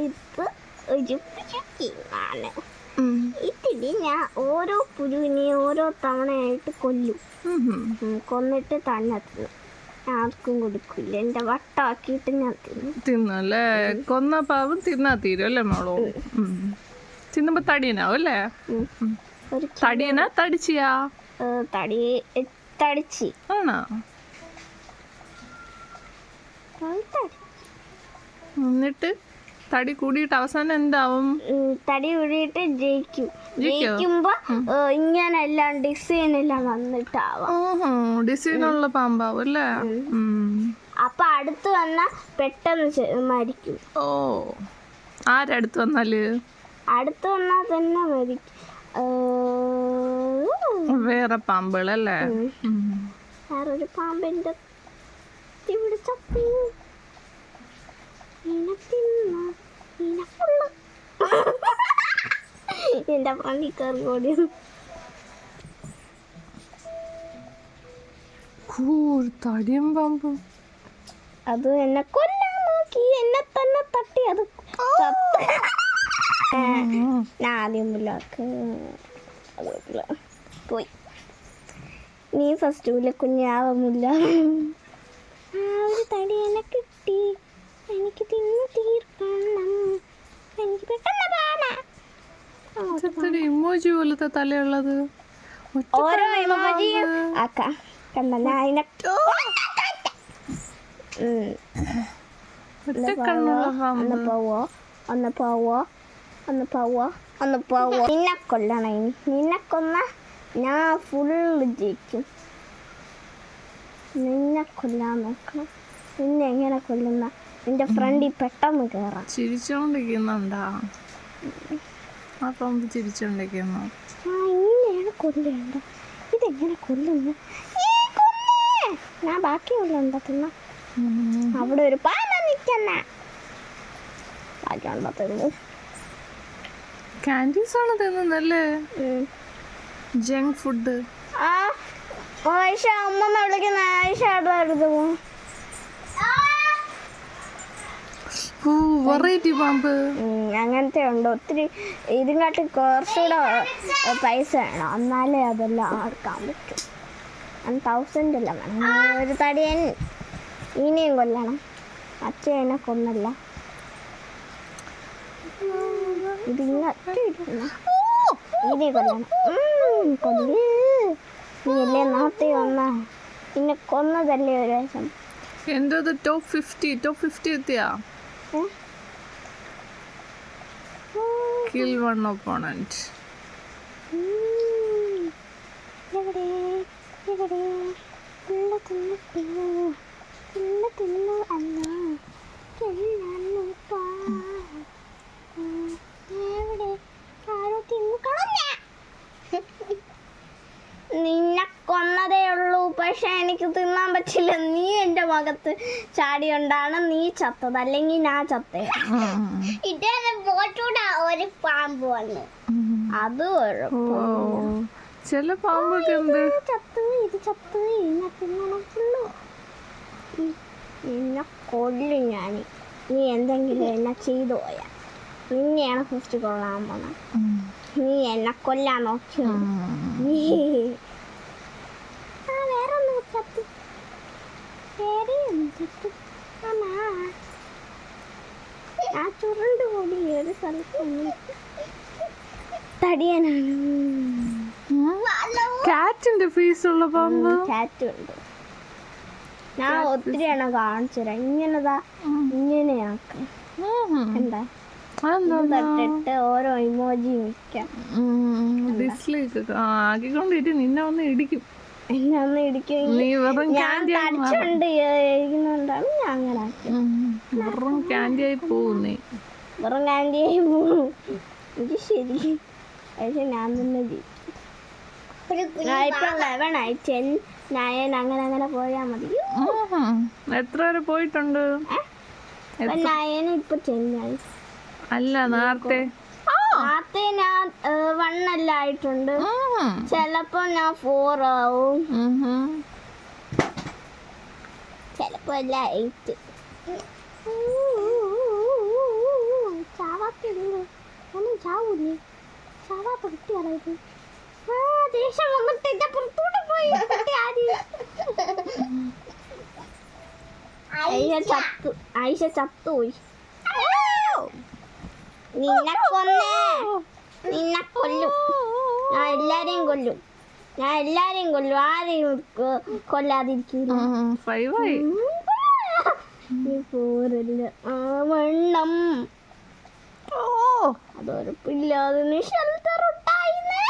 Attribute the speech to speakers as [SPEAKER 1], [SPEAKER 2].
[SPEAKER 1] ഇത് ഒരു പുഴുക്കിയാണ്. ഇതിന് ഞാൻ ഓരോ പുഴുവിനെ ഓരോ തവണയായിട്ട് കൊല്ലും. കൊന്നിട്ട് തന്നെ തിന്നും. ആർക്കും കൊടുക്കില്ല. എന്റെ വട്ടാക്കിയിട്ട് ഞാൻ
[SPEAKER 2] തിന്നല്ലേ. കൊന്ന പാവം തിന്നാ തീരും അല്ലേ മോളോ? തിന്നുമ്പോ തടിയനാവും അല്ലേ? തടിയനാ തടിച്ചിയാ?
[SPEAKER 1] തടിച്ച്
[SPEAKER 2] ആണോ? എന്നിട്ട് തടി കൂടിയിട്ട് അവസാനം എന്താവും?
[SPEAKER 1] തടി കൂടിയിട്ട് ജയിക്കുമ്പോ ഇങ്ങനെ എല്ലാം ഡിസൈൻ എല്ലാം വന്നിട്ടാവാം.
[SPEAKER 2] ഡിസൈനുള്ള പാമ്പാവും അല്ലേ?
[SPEAKER 1] അപ്പൊ അടുത്ത് വന്നാ പെട്ടെന്ന് മരിക്കും.
[SPEAKER 2] ഓ, ആരടുത്ത് വന്നാല്?
[SPEAKER 1] അടുത്ത് വന്നാ തന്നെ മരിക്കും.
[SPEAKER 2] വേറെ പാമ്പുകളല്ലേ?
[SPEAKER 1] വേറൊരു പാമ്പിന്റെ ചപ്പി എന്റെ പണിക്കാർക്ക് കൂടി
[SPEAKER 2] തടിയും പാമ്പും
[SPEAKER 1] അത് എന്നെ കൊല്ലാൻ നോക്കി, എന്നെ തന്നെ തട്ടി. അത് ഞാൻ ആദ്യം പോയി. നീ ഫസ്റ്റ് കുഞ്ഞാവുന്നില്ല. ഒരു തടി എന്നെ കിട്ടി. എനിക്ക് തിന്ന് തീർക്കണം. എനിക്ക് പെട്ടെന്ന്
[SPEAKER 2] ഇമോജി പോലത്തെ തലയുള്ളത്.
[SPEAKER 1] ഓരോ ഇമോജിയും ആക്കാം. കണ്ട ഞാൻ ഒന്ന് പോവോ. നിന്നെ കൊല്ലണം. നിന്നെ കൊന്ന ഞാൻ ഫുള്ള് ജയിക്കും. നിന്നെ കൊല്ലാൻ നോക്കണം. നിന്നെ എങ്ങനെ കൊല്ലുന്ന? നിന്റെ ഫ്രണ്ടിൽ പെട്ടെന്ന് കയറാം.
[SPEAKER 2] ചിരിച്ചോണ്ടിരിക്കുന്നുണ്ടാ? ആ പാമ്പ് ചിരിച്ചോണ്ടിരിക്കുന്നു.
[SPEAKER 1] ഇങ്ങനെയാണ് കൊല്ലേണ്ട. ഇതെങ്ങനെ കൊല്ലുന്നു? ഞാൻ ബാക്കിയുള്ള തിന്ന. അവിടെ ഒരു പാമ്പ നിൽക്കുന്ന. ബാക്കിയുള്ള തിന്നു.
[SPEAKER 2] കാൻഡീസ് ആണ് തിന്നല്ലേ? Junk food.
[SPEAKER 1] ആയിഷ അമ്മ വിളിക്കുന്ന. ആയിഷ അടുത്ത് പോകും.
[SPEAKER 2] വെറൈറ്റി പാമ്പ്
[SPEAKER 1] അങ്ങനത്തെ ഉണ്ട് ഒത്തിരി. ഇതിനായിട്ട് കുറച്ചുകൂടെ പൈസ വേണം, എന്നാലേ അതെല്ലാം എടുക്കാൻ പറ്റും. 1000 അല്ല വേണം. ഒരു തടിയൻ ഇനിയും കൊല്ലണം. അച്ഛനെ കൊന്നല്ല. ഇനി കൊല്ലണം. നീ അല്ലേ നാട്ടി വന്ന പിന്നെ കൊന്നതല്ലേ ഒരു വശം.
[SPEAKER 2] എന്റെ ടോപ്പ് 50 എത്തിയാ? Kill one opponent.
[SPEAKER 1] നിന്നെ കൊന്നതേ ഉള്ളൂ, പക്ഷെ എനിക്ക് തിന്നാൻ പറ്റില്ല. നീ എന്റെ മുഖത്ത് ചാടിയോണ്ടാണ് നീ ചത്തത്, അല്ലെങ്കിൽ ഞാൻ ചത്തേ. ഒരു പാമ്പ് വന്നു. അത്
[SPEAKER 2] ചില പാമ്പൊക്കെ
[SPEAKER 1] ചത്ത് ഇത് ചത്ത് എന്നെ തിന്നണം ഫുള്ളു. എന്നെ കൊല്ലും ഞാൻ. നീ എന്തെങ്കിലും എന്നെ ചെയ്തു പോയാ നിന്നെയാണ് ഫസ്റ്റ് കൊള്ളാൻ പോണ. നീ എന്നെ കൊല്ലാൻ നോക്കിയോ? വേറെ ഒന്ന് ചത്ത്. ആ ചുരുണ്ട് കൂടി ഒരു സ്ഥലത്ത് തടിയനാണ്.
[SPEAKER 2] കാറ്റിന്റെ ഫേസുള്ള പാമ്പ്.
[SPEAKER 1] കാറ്റുണ്ട്. ഞാൻ ഒത്തിരി എണ്ണം കാണിച്ചു തരാം. ഇങ്ങനെയാക്ക. എന്താ തട്ടിട്ട് ഓരോ ഇമോജി വെക്കാം.
[SPEAKER 2] ഡിസ്ലൈക്ക് ആക്കിക്കൊണ്ടിട്ട് നിന്നെ ഒന്ന് ഇടിക്കും.
[SPEAKER 1] ഞാൻ തടിച്ചുകൊണ്ട് ഇരിക്കുന്നുണ്ടാണ് ഞാൻ അങ്ങനെ ആക്കി.
[SPEAKER 2] വെറും കാൻഡിയായി പോവും. നീ
[SPEAKER 1] വെറും കാൻഡിയായി പോവും. ഇത് ശരി. പക്ഷെ ഞാൻ തന്നെ ജയിക്കും. ഇപ്പൊ 11 ആയി. 10, 9 അങ്ങനെ പോയാ മതി.
[SPEAKER 2] എത്ര വരെ പോയിട്ടുണ്ട്?
[SPEAKER 1] 9 ഇപ്പൊ 10 ആയി.
[SPEAKER 2] അല്ല നേരത്തെ
[SPEAKER 1] ഞാൻ 1 എല്ലാം ആയിട്ടുണ്ട്. ചിലപ്പോ ഞാൻ 4 ആവും, ചിലപ്പോ എല്ലാം 8. ചാവാത്തുള്ളൂ ഒന്നും ചാവൂലേ ചാവാത്ത കുട്ടിയാണോ ഇത് ദേഷ്യം വന്നിട്ട് എന്റെ പുറത്തൂടെ പോയി കുട്ടി ആയിഷ ചത്തുപോയി നിന്നെ കൊല്ലും ഞാൻ എല്ലാരെയും കൊല്ലും ആരെയും കൊല്ലാതിരിക്കില്ല
[SPEAKER 2] 5 ആയി.
[SPEAKER 1] പോരല്ല ആ വെണ്ണം അതൊരുപ്പില്ലാതെ ഷെൽട്ടർ ഉണ്ടായിന്ന്